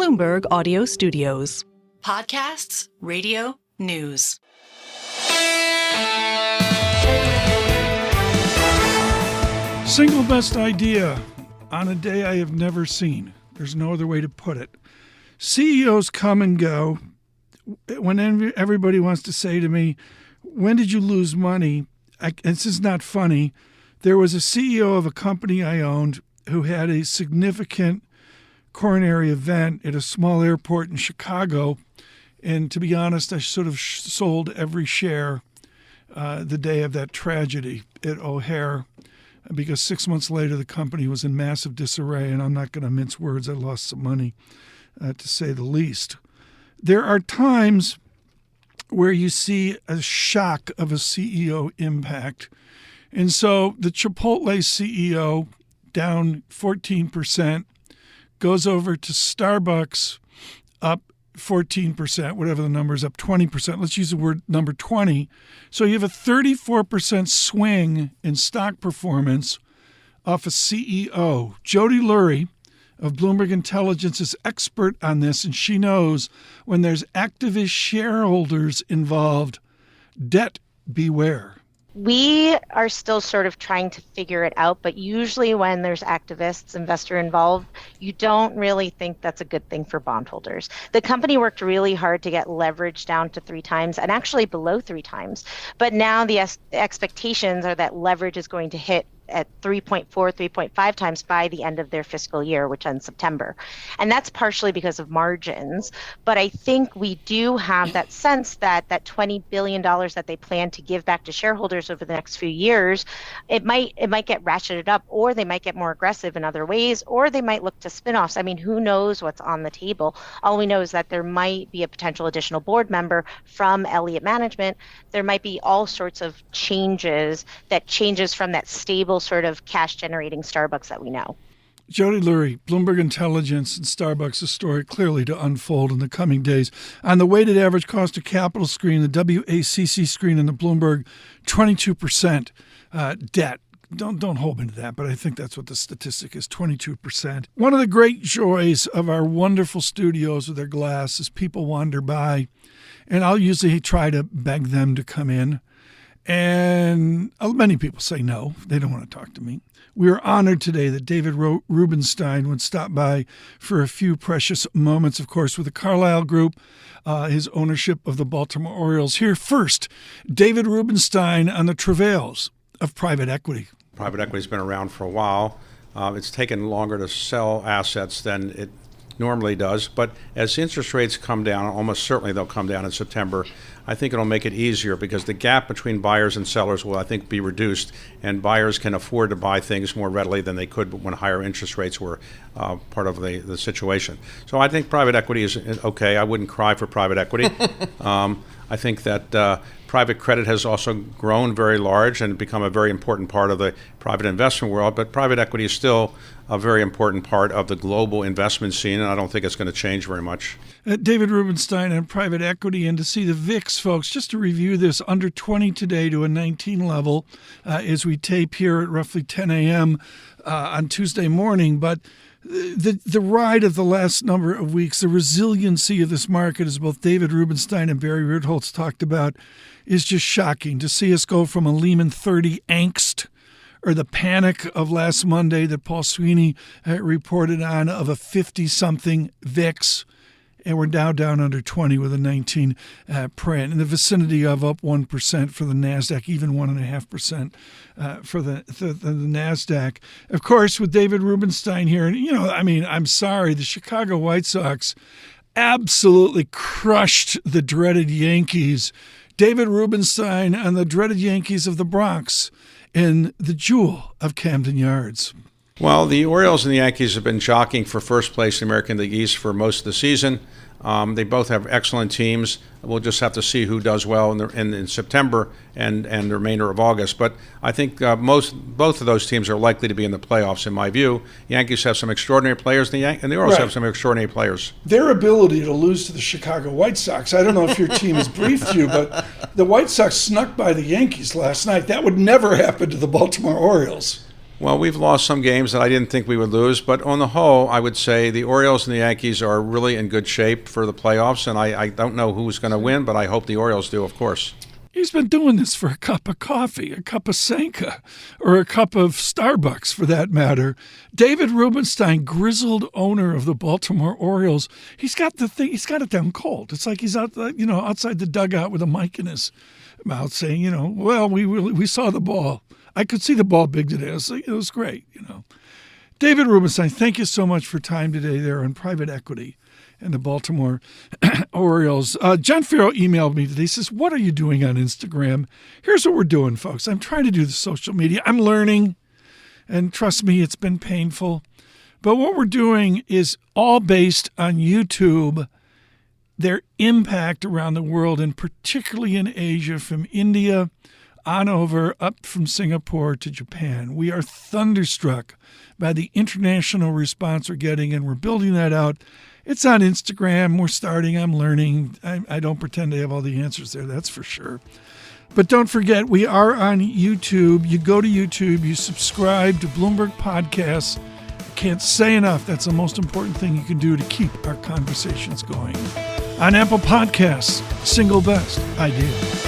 Bloomberg Audio Studios. Podcasts, radio, news. Single best idea on a day I have never seen. There's no other way to put it. CEOs come and go. When everybody wants to say to me, when did you lose money? This is not funny. There was a CEO of a company I owned who had a significant coronary event at a small airport in Chicago. And to be honest, I sort of sold every share the day of that tragedy at O'Hare, because 6 months later, the company was in massive disarray, and I'm not going to mince words. I lost some money, to say the least. There are times where you see a shock of a CEO impact. And so the Chipotle CEO, down 14%, goes over to Starbucks, up 14%, whatever the number is, up 20%. Let's use the word number 20. So you have a 34% swing in stock performance off a CEO. Jody Lurie of Bloomberg Intelligence is expert on this, and she knows when there's activist shareholders involved, debt beware. We are still sort of trying to figure it out, but usually when there's activists, investor involved, you don't really think that's a good thing for bondholders. The company worked really hard to get leverage down to 3 times and actually below 3 times. But now the expectations are that leverage is going to hit at 3.4, 3.5 times by the end of their fiscal year, which ends September. And that's partially because of margins. But I think we do have that sense that that $20 billion that they plan to give back to shareholders over the next few years, it might get ratcheted up, or they might get more aggressive in other ways, or they might look to spinoffs. I mean, who knows what's on the table? All we know is that there might be a potential additional board member from Elliott Management. There might be all sorts of changes from that stable sort of cash-generating Starbucks that we know. Jody Lurie, Bloomberg Intelligence, and Starbucks, a story clearly to unfold in the coming days. On the weighted average cost of capital screen, the WACC screen, and the Bloomberg, 22% debt. Don't hold me to that, but I think that's what the statistic is, 22%. One of the great joys of our wonderful studios with their glass is people wander by, and I'll usually try to beg them to come in. And many people say no, they don't want to talk to me. We are honored today that David Rubenstein would stop by for a few precious moments, of course, with the Carlyle Group, his ownership of the Baltimore Orioles. Here first, David Rubenstein on the travails of private equity. Private equity has been around for a while. It's taken longer to sell assets than it normally does, but as interest rates come down, almost certainly they'll come down in September, I think it'll make it easier because the gap between buyers and sellers will, I think, be reduced, and buyers can afford to buy things more readily than they could when higher interest rates were part of the situation. So I think private equity is okay. I wouldn't cry for private equity. I think that private credit has also grown very large and become a very important part of the private investment world, but private equity is still a very important part of the global investment scene, and I don't think it's going to change very much. David Rubenstein on private equity, and to see the VIX, folks, just to review this, under 20 today to a 19 level as we tape here at roughly 10 a.m. On Tuesday morning, but the ride of the last number of weeks, the resiliency of this market, as both David Rubenstein and Barry Ritholtz talked about, is just shocking. To see us go from a Lehman 30 angst, or the panic of last Monday that Paul Sweeney reported on, of a 50-something VIX, and we're now down under 20 with a 19 print, in the vicinity of up 1% for the NASDAQ, even 1.5% for the NASDAQ. Of course, with David Rubenstein here, and I'm sorry, the Chicago White Sox absolutely crushed the dreaded Yankees. David Rubenstein and the dreaded Yankees of the Bronx in the jewel of Camden Yards. Well, the Orioles and the Yankees have been jockeying for first place in the American League East for most of the season. They both have excellent teams. We'll just have to see who does well in September and the remainder of August. But I think both of those teams are likely to be in the playoffs, in my view. Yankees have some extraordinary players, and the Orioles have some extraordinary players. Their ability to lose to the Chicago White Sox, I don't know if your team has briefed you, but the White Sox snuck by the Yankees last night. That would never happen to the Baltimore Orioles. Well, we've lost some games that I didn't think we would lose, but on the whole, I would say the Orioles and the Yankees are really in good shape for the playoffs, and I don't know who's going to win, but I hope the Orioles do, of course. He's been doing this for a cup of coffee, a cup of Sanka, or a cup of Starbucks for that matter. David Rubenstein, grizzled owner of the Baltimore Orioles, he's got it down cold. It's like he's out, outside the dugout with a mic in his mouth saying, well, we saw the ball. I could see the ball big today. It was great, David Rubenstein, thank you so much for time today there on private equity and the Baltimore Orioles. Jon Ferro emailed me today. He says, what are you doing on Instagram? Here's what we're doing, folks. I'm trying to do the social media. I'm learning, and trust me, it's been painful. But what we're doing is all based on YouTube, their impact around the world, and particularly in Asia, from India on over, up from Singapore to Japan. We are thunderstruck by the international response we're getting, and we're building that out. It's on Instagram. We're starting. I'm learning. I don't pretend to have all the answers there, that's for sure. But don't forget, we are on YouTube. You go to YouTube, you subscribe to Bloomberg Podcasts. I can't say enough. That's the most important thing you can do to keep our conversations going. On Apple Podcasts, single best idea.